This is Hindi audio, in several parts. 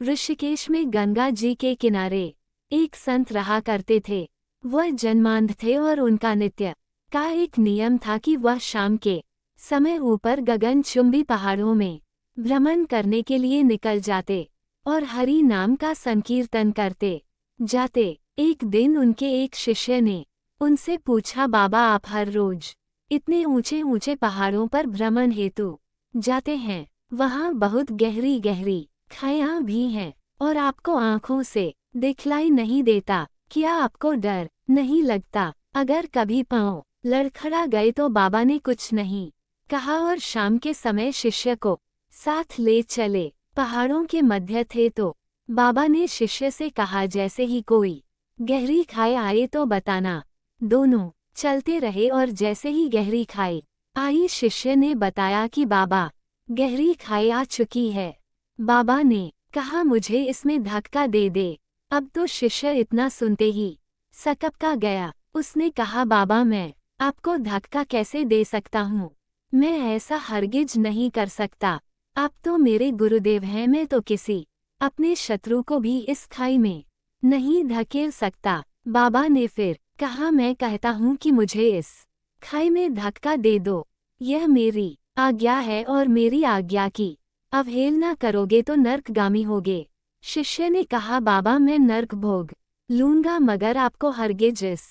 ऋषिकेश में गंगा जी के किनारे एक संत रहा करते थे। वह जन्मांध थे और उनका नित्य का एक नियम था कि वह शाम के समय ऊपर गगनचुंबी पहाड़ों में भ्रमण करने के लिए निकल जाते और हरि नाम का संकीर्तन करते जाते। एक दिन उनके एक शिष्य ने उनसे पूछा, बाबा आप हर रोज इतने ऊंचे ऊंचे पहाड़ों पर भ्रमण हेतु जाते हैं, वहाँ बहुत गहरी गहरी खाइयाँ भी हैं और आपको आंखों से दिखलाई नहीं देता, क्या आपको डर नहीं लगता अगर कभी पाँव लड़खड़ा गए तो? बाबा ने कुछ नहीं कहा और शाम के समय शिष्य को साथ ले चले। पहाड़ों के मध्य थे तो बाबा ने शिष्य से कहा, जैसे ही कोई गहरी खाई आए तो बताना। दोनों चलते रहे और जैसे ही गहरी खाई आई शिष्य ने बताया कि बाबा गहरी खाई आ चुकी है। बाबा ने कहा, मुझे इसमें धक्का दे दे। अब तो शिष्य इतना सुनते ही सकपका गया। उसने कहा, बाबा मैं आपको धक्का कैसे दे सकता हूँ, मैं ऐसा हरगिज नहीं कर सकता। आप तो मेरे गुरुदेव हैं, मैं तो किसी अपने शत्रु को भी इस खाई में नहीं धकेल सकता। बाबा ने फिर कहा, मैं कहता हूँ कि मुझे इस खाई में धक्का दे दो, यह मेरी आज्ञा है और मेरी आज्ञा की अवहेलना करोगे तो नर्कगामी होगे। शिष्य ने कहा, बाबा मैं नर्क भोग लूंगा मगर आपको हरगिज इस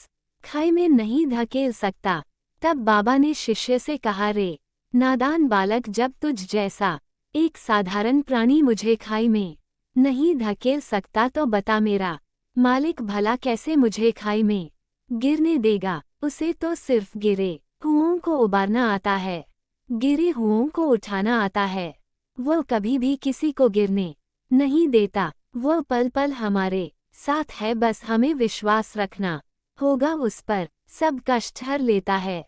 खाई में नहीं धकेल सकता। तब बाबा ने शिष्य से कहा, रे नादान बालक, जब तुझ जैसा एक साधारण प्राणी मुझे खाई में नहीं धकेल सकता तो बता मेरा मालिक भला कैसे मुझे खाई में गिरने देगा? उसे तो सिर्फ गिरे हुओं को उबारना आता है, गिरे हुओं को उठाना आता है। वो कभी भी किसी को गिरने नहीं देता। वो पल पल हमारे साथ है, बस हमें विश्वास रखना होगा उस पर। सब कष्ट हर लेता है।